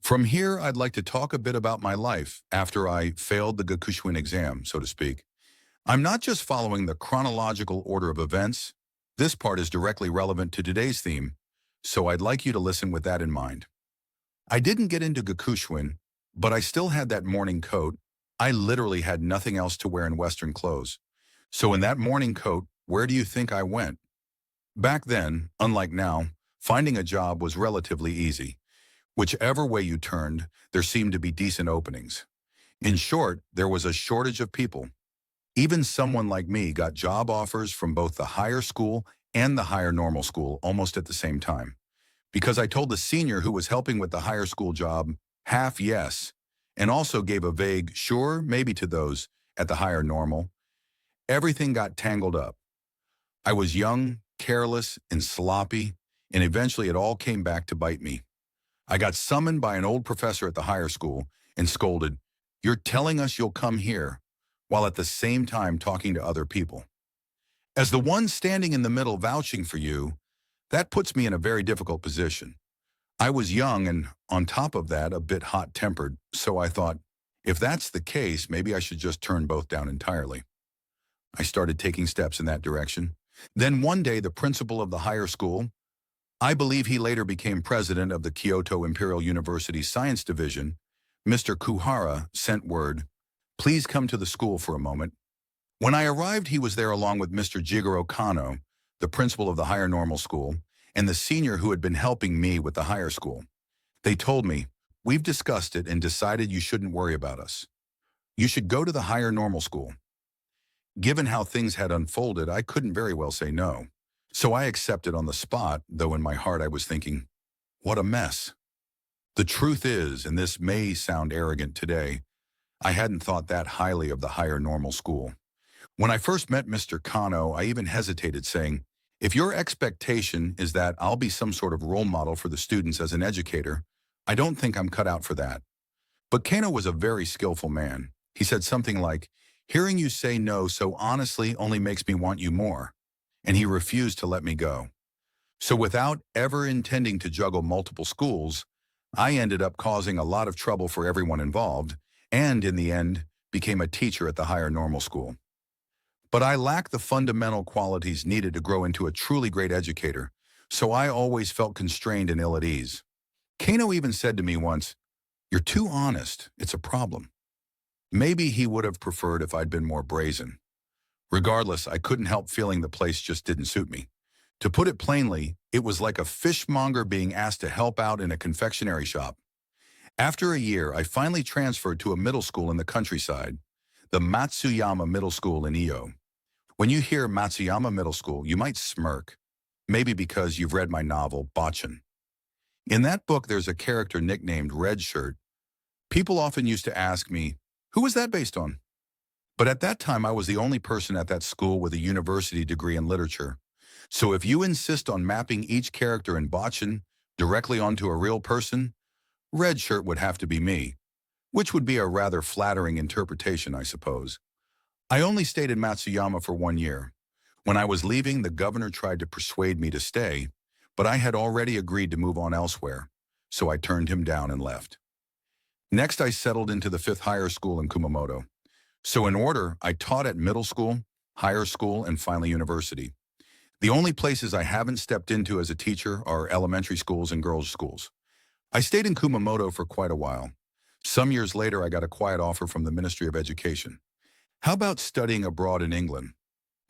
From here, I'd like to talk a bit about my life after I failed the Gakushuin exam, so to speak. I'm not just following the chronological order of events. This part is directly relevant to today's theme, so I'd like you to listen with that in mind. I didn't get into Gakushuin, but I still had that morning coat. I literally had nothing else to wear in Western clothes. So in that morning coat, where do you think I went? Back then, unlike now, finding a job was relatively easy. Whichever way you turned, there seemed to be decent openings. In short, there was a shortage of people. Even someone like me got job offers from both the higher school and the higher normal school almost at the same time. Because I told the senior who was helping with the higher school job half yes, and also gave a vague sure maybe to those at the higher normal, everything got tangled up. I was young, careless, and sloppy, and eventually it all came back to bite me. I got summoned by an old professor at the higher school and scolded, "You're telling us you'll come here," while at the same time talking to other people. As the one standing in the middle vouching for you, that puts me in a very difficult position. I was young and, on top of that, a bit hot-tempered, so I thought, if that's the case, maybe I should just turn both down entirely. I started taking steps in that direction. Then one day, the principal of the higher school, I believe he later became president of the Kyoto Imperial University Science Division, Mr. Kuhara, sent word, "Please come to the school for a moment." When I arrived, he was there along with Mr. Jigoro Kano, the principal of the higher normal school, and the senior who had been helping me with the higher school. They told me, "We've discussed it and decided you shouldn't worry about us. You should go to the higher normal school." Given how things had unfolded, I couldn't very well say no. So I accepted on the spot, though in my heart I was thinking, what a mess. The truth is, and this may sound arrogant today, I hadn't thought that highly of the higher normal school. When I first met Mr. Kano, I even hesitated, saying, if your expectation is that I'll be some sort of role model for the students as an educator, I don't think I'm cut out for that. But Kano was a very skillful man. He said something like, "Hearing you say no so honestly only makes me want you more." And he refused to let me go. So without ever intending to juggle multiple schools, I ended up causing a lot of trouble for everyone involved, and in the end, became a teacher at the higher normal school. But I lacked the fundamental qualities needed to grow into a truly great educator, so I always felt constrained and ill at ease. Kano even said to me once, "You're too honest, it's a problem." Maybe he would have preferred if I'd been more brazen. Regardless, I couldn't help feeling the place just didn't suit me. To put it plainly, it was like a fishmonger being asked to help out in a confectionery shop. After a year, I finally transferred to a middle school in the countryside, the Matsuyama Middle School in Iyo. When you hear Matsuyama Middle School, you might smirk, maybe because you've read my novel, Botchin. In that book, there's a character nicknamed Red Shirt. People often used to ask me, who was that based on? But at that time, I was the only person at that school with a university degree in literature. So if you insist on mapping each character in Botchin directly onto a real person, Red Shirt would have to be me, which would be a rather flattering interpretation, I suppose. I only stayed in Matsuyama for 1 year. When I was leaving, the governor tried to persuade me to stay, but I had already agreed to move on elsewhere, so I turned him down and left. Next, I settled into the 5th higher school in Kumamoto. So in order, I taught at middle school, higher school, and finally university. The only places I haven't stepped into as a teacher are elementary schools and girls' schools. I stayed in Kumamoto for quite a while. Some years later, I got a quiet offer from the Ministry of Education. How about studying abroad in England?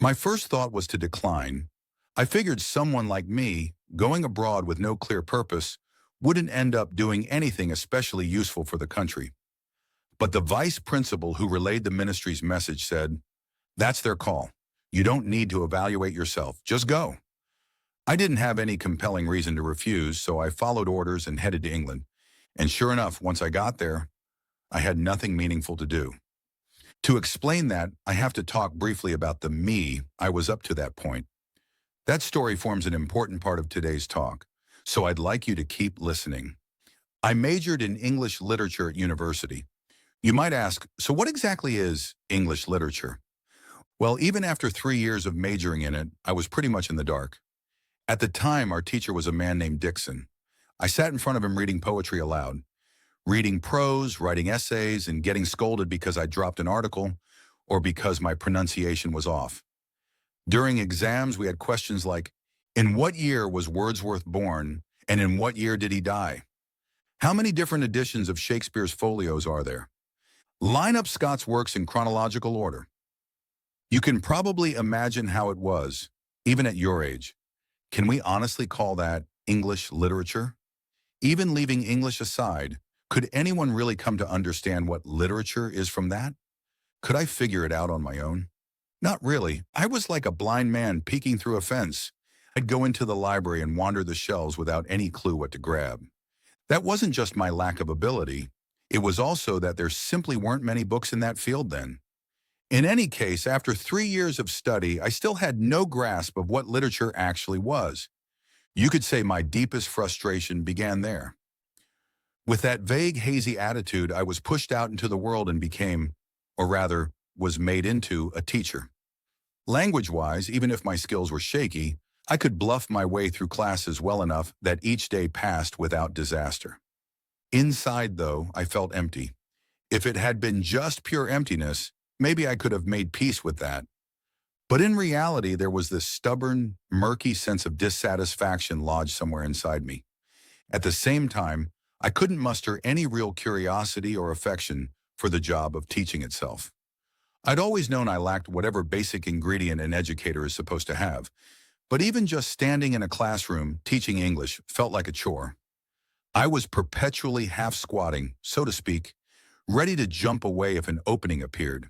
My first thought was to decline. I figured someone like me, going abroad with no clear purpose, wouldn't end up doing anything especially useful for the country. But the vice principal who relayed the ministry's message said, "That's their call. You don't need to evaluate yourself. Just go." I didn't have any compelling reason to refuse, so I followed orders and headed to England. And sure enough, once I got there, I had nothing meaningful to do. To explain that, I have to talk briefly about the me I was up to that point. That story forms an important part of today's talk, so I'd like you to keep listening. I majored in English literature at university. You might ask, so what exactly is English literature? Well, even after 3 years of majoring in it, I was pretty much in the dark. At the time, our teacher was a man named Dixon. I sat in front of him reading poetry aloud. reading prose, writing essays, and getting scolded because I dropped an article or because my pronunciation was off. During exams, we had questions like, in what year was Wordsworth born, and in what year did he die? How many different editions of Shakespeare's folios are there? Line up Scott's works in chronological order. You can probably imagine how it was, even at your age. Can we honestly call that English literature? Even leaving English aside, could anyone really come to understand what literature is from that? Could I figure it out on my own? Not really. I was like a blind man peeking through a fence. I'd go into the library and wander the shelves without any clue what to grab. That wasn't just my lack of ability. It was also that there simply weren't many books in that field then. In any case, after 3 years of study, I still had no grasp of what literature actually was. You could say my deepest frustration began there. With that vague, hazy attitude, I was pushed out into the world and became, or rather, was made into a teacher. Language-wise, even if my skills were shaky, I could bluff my way through classes well enough that each day passed without disaster. Inside, though, I felt empty. If it had been just pure emptiness, maybe I could have made peace with that. But in reality, there was this stubborn, murky sense of dissatisfaction lodged somewhere inside me. At the same time, I couldn't muster any real curiosity or affection for the job of teaching itself. I'd always known I lacked whatever basic ingredient an educator is supposed to have, but even just standing in a classroom teaching English felt like a chore. I was perpetually half-squatting, so to speak, ready to jump away if an opening appeared.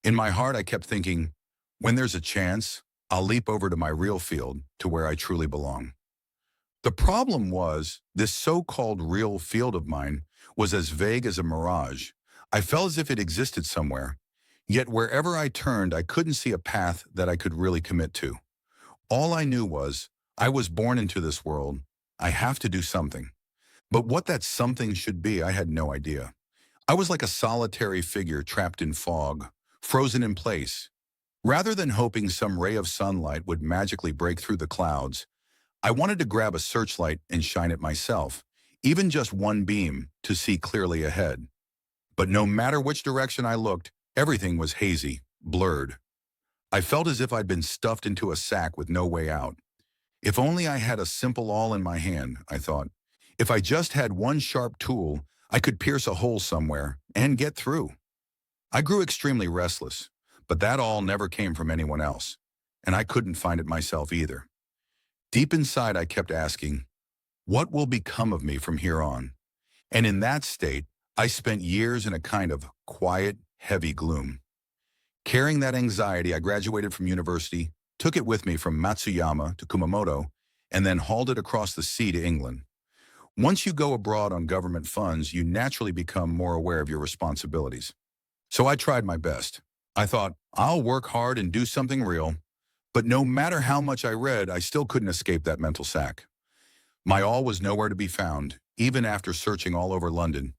In my heart, I kept thinking, when there's a chance, I'll leap over to my real field, to where I truly belong. The problem was, this so-called real field of mine was as vague as a mirage. I felt as if it existed somewhere, yet wherever I turned, I couldn't see a path that I could really commit to. All I knew was, I was born into this world. I have to do something. But what that something should be, I had no idea. I was like a solitary figure trapped in fog, frozen in place. Rather than hoping some ray of sunlight would magically break through the clouds, I wanted to grab a searchlight and shine it myself, even just one beam, to see clearly ahead. But no matter which direction I looked, everything was hazy, blurred. I felt as if I'd been stuffed into a sack with no way out. If only I had a simple awl in my hand, I thought. If I just had one sharp tool, I could pierce a hole somewhere and get through. I grew extremely restless, but that awl never came from anyone else, and I couldn't find it myself either. Deep inside, I kept asking, what will become of me from here on? And in that state, I spent years in a kind of quiet, heavy gloom. Carrying that anxiety, I graduated from university, took it with me from Matsuyama to Kumamoto, and then hauled it across the sea to England. Once you go abroad on government funds, you naturally become more aware of your responsibilities. So I tried my best. I thought, I'll work hard and do something real. But no matter how much I read, I still couldn't escape that mental sack. My all was nowhere to be found, even after searching all over London.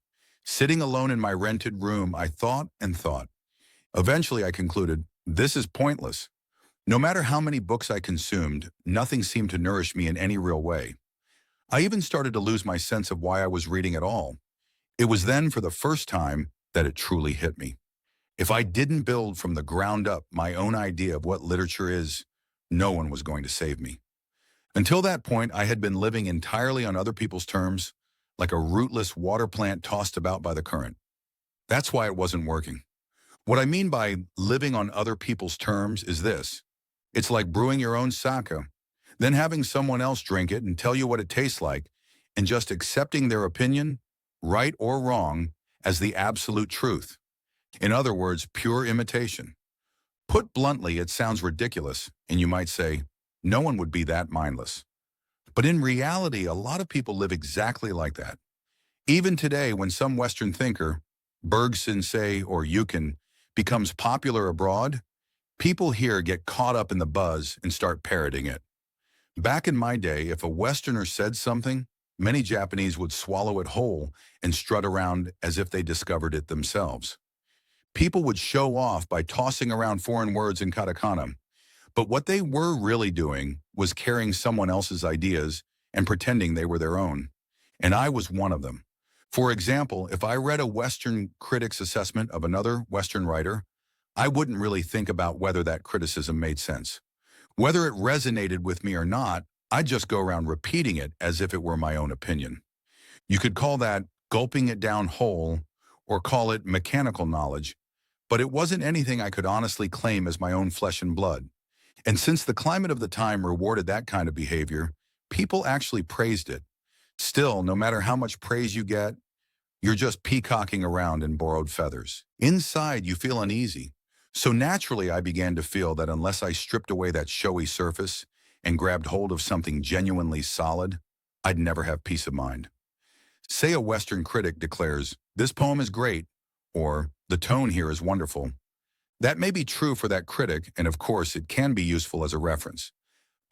Sitting alone in my rented room, I thought and thought. Eventually, I concluded, this is pointless. No matter how many books I consumed, nothing seemed to nourish me in any real way. I even started to lose my sense of why I was reading at all. It was then, for the first time, that it truly hit me. If I didn't build from the ground up my own idea of what literature is, no one was going to save me. Until that point, I had been living entirely on other people's terms, like a rootless water plant tossed about by the current. That's why it wasn't working. What I mean by living on other people's terms is this. It's like brewing your own sake, then having someone else drink it and tell you what it tastes like, and just accepting their opinion, right or wrong, as the absolute truth. In other words, pure imitation. Put bluntly, it sounds ridiculous, and you might say, no one would be that mindless. But in reality, a lot of people live exactly like that. Even today, when some Western thinker, Bergson, say, or Eucken, becomes popular abroad, people here get caught up in the buzz and start parroting it. Back in my day, if a Westerner said something, many Japanese would swallow it whole and strut around as if they discovered it themselves. People would show off by tossing around foreign words in katakana, but what they were really doing was carrying someone else's ideas and pretending they were their own. And I was one of them. For example, if I read a Western critic's assessment of another Western writer, I wouldn't really think about whether that criticism made sense. Whether it resonated with me or not, I'd just go around repeating it as if it were my own opinion. You could call that gulping it down whole or call it mechanical knowledge, but it wasn't anything I could honestly claim as my own flesh and blood. And since the climate of the time rewarded that kind of behavior, people actually praised it. Still, no matter how much praise you get, you're just peacocking around in borrowed feathers. Inside, you feel uneasy. So naturally, I began to feel that unless I stripped away that showy surface and grabbed hold of something genuinely solid, I'd never have peace of mind. Say a Western critic declares, "This poem is great," or "The tone here is wonderful." That may be true for that critic, and of course, it can be useful as a reference.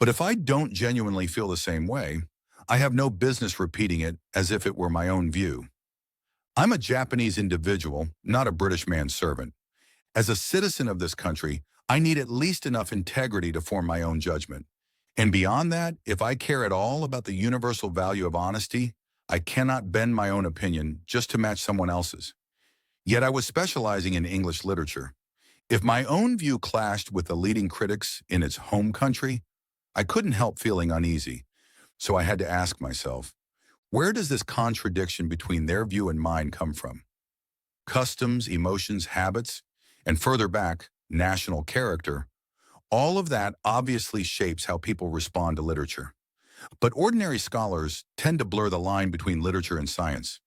But if I don't genuinely feel the same way, I have no business repeating it as if it were my own view. I'm a Japanese individual, not a British manservant. As a citizen of this country, I need at least enough integrity to form my own judgment. And beyond that, if I care at all about the universal value of honesty, I cannot bend my own opinion just to match someone else's. Yet I was specializing in English literature. If my own view clashed with the leading critics in its home country, I couldn't help feeling uneasy. So I had to ask myself, where does this contradiction between their view and mine come from? Customs, emotions, habits, and further back, national character. All of that obviously shapes how people respond to literature. But ordinary scholars tend to blur the line between literature and science.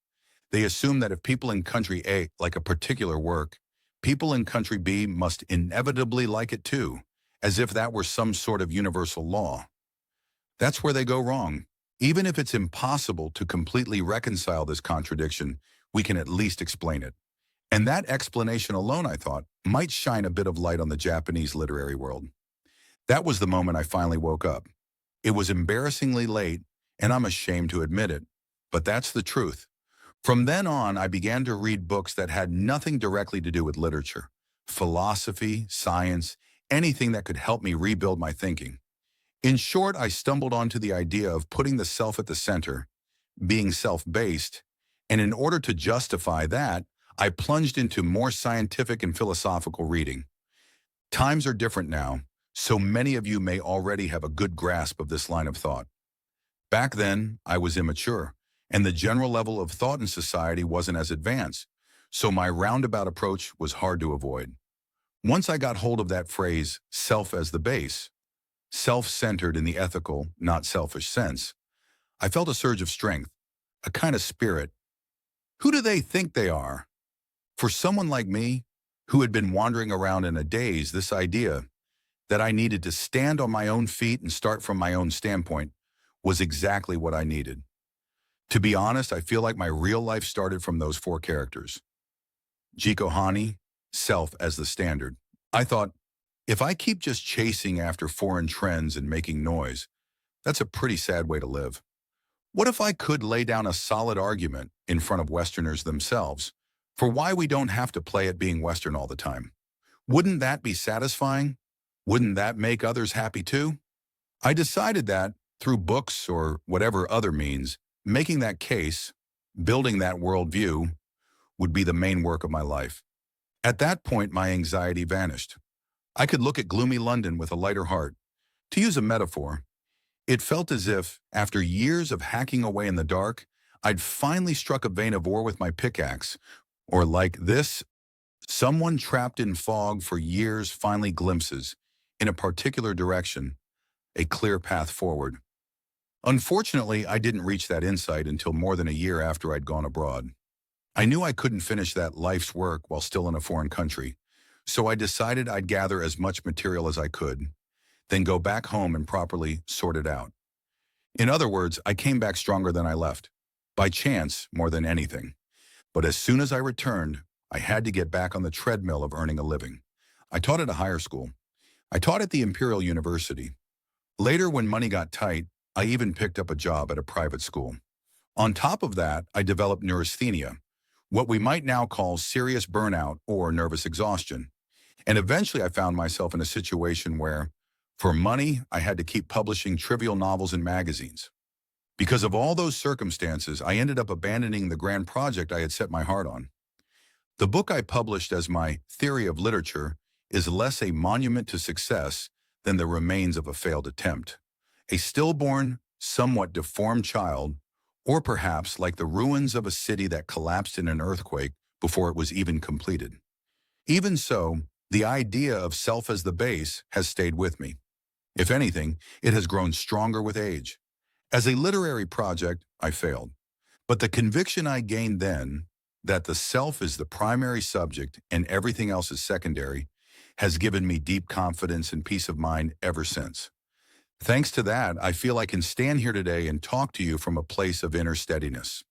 They assume that if people in country A like a particular work, people in country B must inevitably like it too, as if that were some sort of universal law. That's where they go wrong. Even if it's impossible to completely reconcile this contradiction, we can at least explain it. And that explanation alone, I thought, might shine a bit of light on the Japanese literary world. That was the moment I finally woke up. It was embarrassingly late, and I'm ashamed to admit it, but that's the truth. From then on, I began to read books that had nothing directly to do with literature, philosophy, science, anything that could help me rebuild my thinking. In short, I stumbled onto the idea of putting the self at the center, being self-based, and in order to justify that, I plunged into more scientific and philosophical reading. Times are different now, so many of you may already have a good grasp of this line of thought. Back then, I was immature, and the general level of thought in society wasn't as advanced, so my roundabout approach was hard to avoid. Once I got hold of that phrase, self as the base, self-centered in the ethical, not selfish sense, I felt a surge of strength, a kind of spirit. Who do they think they are? For someone like me, who had been wandering around in a daze, this idea that I needed to stand on my own feet and start from my own standpoint was exactly what I needed. To be honest, I feel like my real life started from those four characters. Jikohani, self as the standard. I thought, if I keep just chasing after foreign trends and making noise, that's a pretty sad way to live. What if I could lay down a solid argument in front of Westerners themselves for why we don't have to play at being Western all the time? Wouldn't that be satisfying? Wouldn't that make others happy too? I decided that, through books or whatever other means, making that case, building that worldview, would be the main work of my life. At that point, my anxiety vanished. I could look at gloomy London with a lighter heart. To use a metaphor, it felt as if, after years of hacking away in the dark, I'd finally struck a vein of ore with my pickaxe, or like this, someone trapped in fog for years finally glimpses, in a particular direction, a clear path forward. Unfortunately, I didn't reach that insight until more than a year after I'd gone abroad. I knew I couldn't finish that life's work while still in a foreign country, so I decided I'd gather as much material as I could, then go back home and properly sort it out. In other words, I came back stronger than I left, by chance more than anything. But as soon as I returned, I had to get back on the treadmill of earning a living. I taught at a higher school. I taught at the Imperial University. Later, when money got tight, I even picked up a job at a private school. On top of that, I developed neurasthenia, what we might now call serious burnout or nervous exhaustion. And eventually I found myself in a situation where, for money, I had to keep publishing trivial novels in magazines. Because of all those circumstances, I ended up abandoning the grand project I had set my heart on. The book I published as my theory of literature is less a monument to success than the remains of a failed attempt. A stillborn, somewhat deformed child, or perhaps like the ruins of a city that collapsed in an earthquake before it was even completed. Even so, the idea of self as the base has stayed with me. If anything, it has grown stronger with age. As a literary project, I failed. But the conviction I gained then, that the self is the primary subject and everything else is secondary, has given me deep confidence and peace of mind ever since. Thanks to that, I feel I can stand here today and talk to you from a place of inner steadiness.